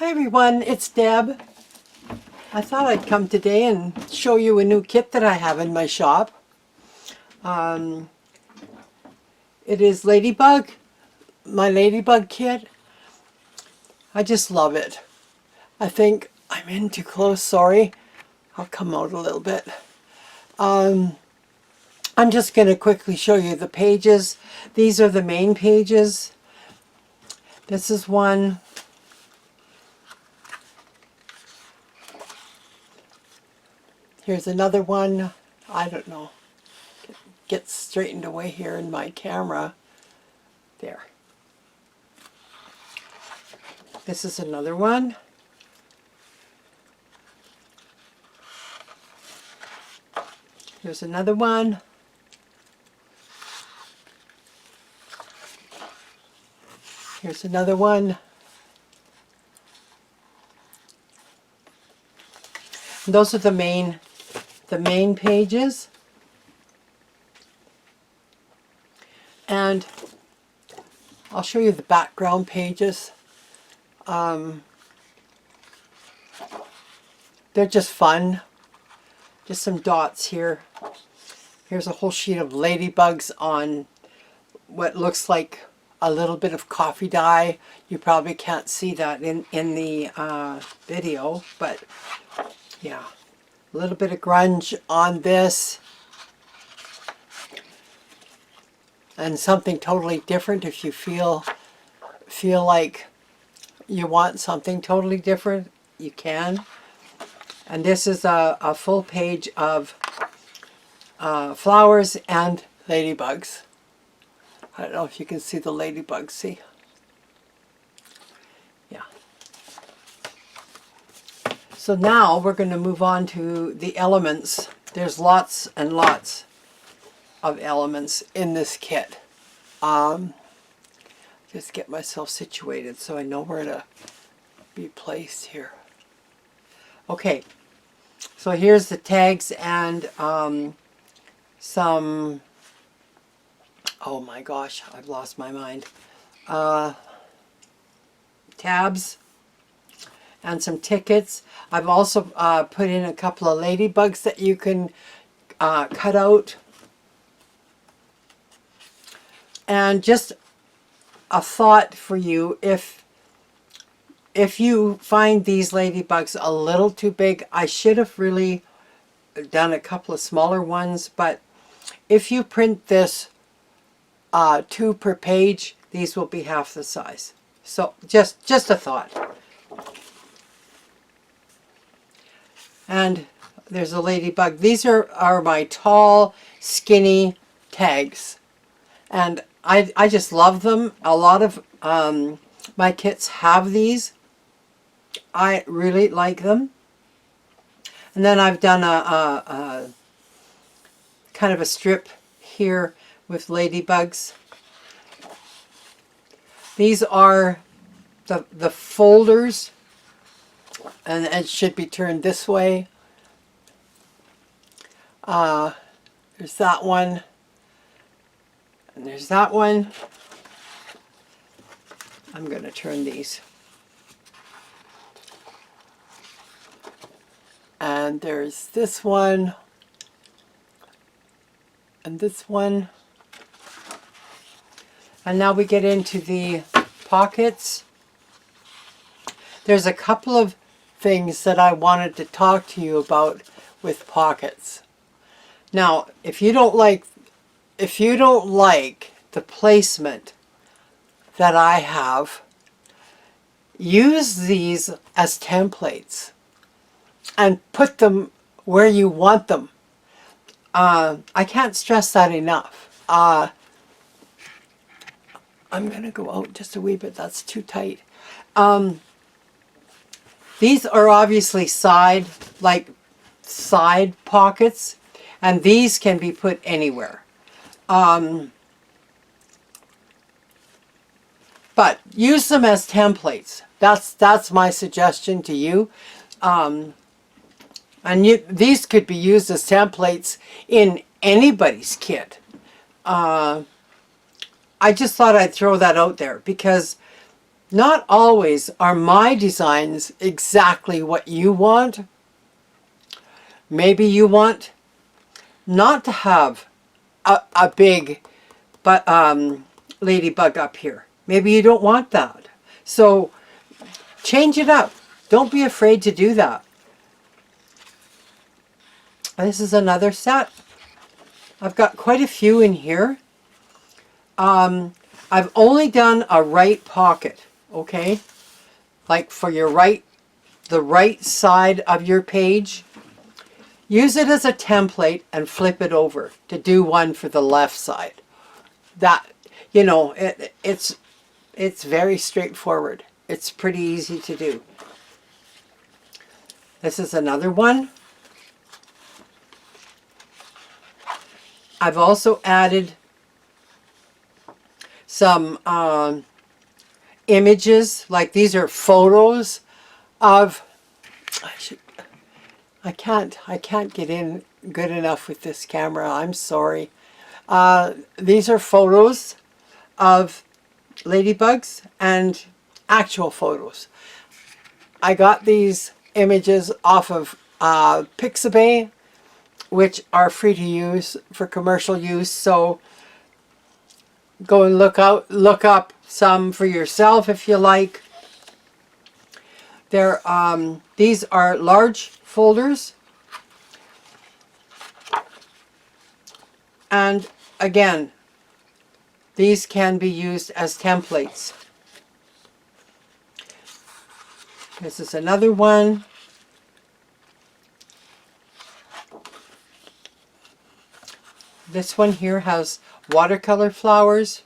Hi everyone, it's Deb. I thought I'd come today and show you a new kit that I have in my shop. It is Ladybug, my Ladybug kit. I just love it. I think I'm in too close, sorry. I'll come out a little bit. I'm just going to quickly show you the pages. These are the main pages. This is one. Here's another one. I don't know. Get straightened away here in my camera. There. This is another one. Here's another one. Here's another one. And those are the main pages. And I'll show you the background pages. They're just fun. Just some dots here. Here's a whole sheet of ladybugs on what looks like a little bit of coffee dye. You probably can't see that in the video, but yeah. A little bit of grunge on this. And something totally different if you feel like you want something totally different, you can. And this is a full page of flowers and ladybugs. I don't know if you can see the ladybugs, see? Yeah. So now we're going to move on to the elements. There's lots and lots of elements in this kit. Just get myself situated so I know where to be placed here. Okay, so here's the tags and some, oh my gosh, I've lost my mind, tabs and some tickets. I've also put in a couple of ladybugs that you can cut out. And just a thought for you, if you find these ladybugs a little too big, I should have really done a couple of smaller ones, but if you print this 2 per page, these will be half the size. So just a thought. And there's a ladybug. These are my tall, skinny tags. And I just love them. A lot of my kits have these. I really like them. And then I've done a kind of a strip here with ladybugs. These are the folders, and it should be turned this way. There's that one. And there's that one. I'm going to turn these. And there's this one. And this one. And now we get into the pockets. There's a couple of things that I wanted to talk to you about with pockets. Now, if you don't like the placement that I have, use these as templates and put them where you want them. I can't stress that enough. I'm going to go out just a wee bit. That's too tight. These are obviously side pockets, and these can be put anywhere. But use them as templates. That's my suggestion to you. And these could be used as templates in anybody's kit. I just thought I'd throw that out there because not always are my designs exactly what you want. Maybe you want not to have a big ladybug up here. Maybe you don't want that. So change it up. Don't be afraid to do that. This is another set. I've got quite a few in here. I've only done a right pocket, okay? Like for your the right side of your page. Use it as a template and flip it over to do one for the left side. That, you know, it's very straightforward. It's pretty easy to do. This is another one. I've also added some images, like these are photos of, I can't get in good enough with this camera, I'm sorry. These are photos of ladybugs and actual photos. I got these images off of Pixabay, which are free to use for commercial use, so go and look up some for yourself if you like. These are large folders, and again, these can be used as templates. This is another one. This one here has watercolor flowers,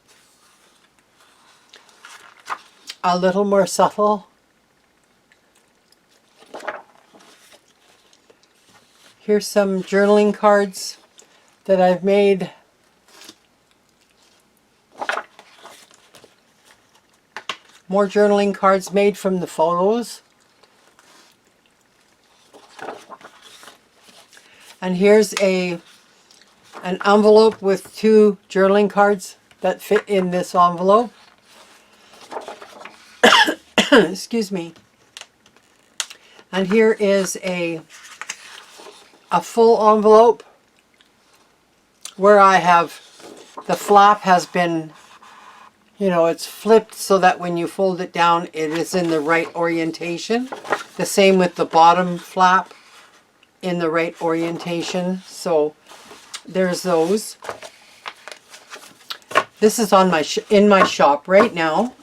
a little more subtle. Here's some journaling cards that I've made. More journaling cards made from the photos. And here's an envelope with 2 journaling cards that fit in this envelope. Excuse me. And here is a full envelope where I have, the flap has been, you know, it's flipped so that when you fold it down it is in the right orientation. The same with the bottom flap, in the right orientation. So there's those. This is on in my shop right now.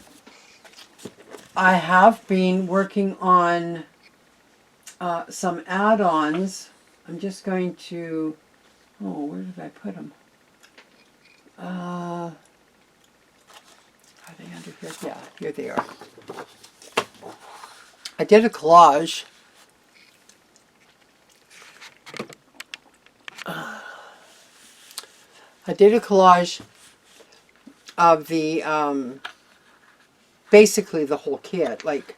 I have been working on some add-ons. I'm just going to, oh, where did I put them? Are they under here? Yeah, here they are. I did a collage. I did a collage of the, basically the whole kit. Like,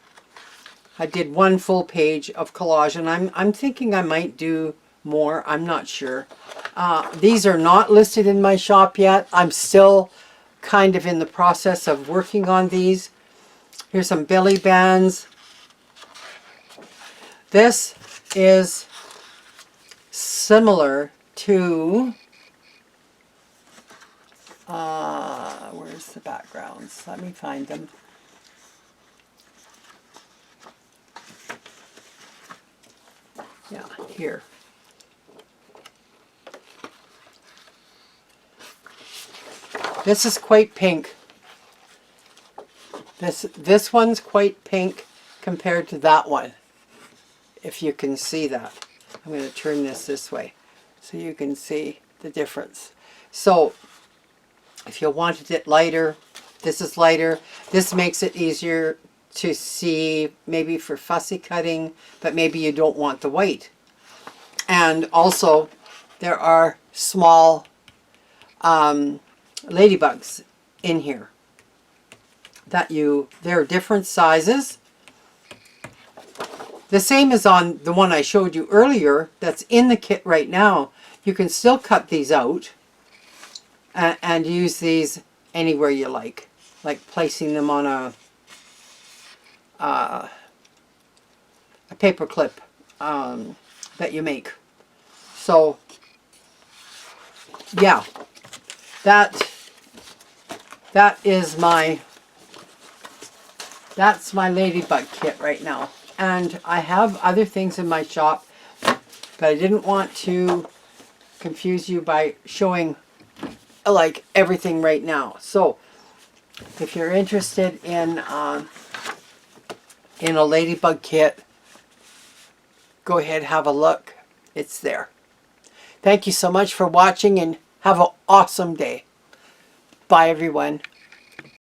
I did one full page of collage, and I'm thinking I might do more. I'm not sure. These are not listed in my shop yet. I'm still kind of in the process of working on these. Here's some belly bands. This is similar to, where's the backgrounds? Let me find them. Yeah, here. This is quite pink. This one's quite pink compared to that one, if you can see that. I'm going to turn this way so you can see the difference. So if you wanted it lighter, this is lighter. This makes it easier to see, maybe for fussy cutting, but maybe you don't want the white. And also there are small ladybugs in here that they're different sizes. The same as on the one I showed you earlier that's in the kit right now. You can still cut these out and use these anywhere you like placing them on a paper clip that you make. So yeah, that's my Ladybug kit right now. And I have other things in my shop, but I didn't want to confuse you by showing like everything right now. So if you're interested in a Ladybug kit, go ahead, have a look. It's there. Thank you so much for watching and have an awesome day. Bye everyone.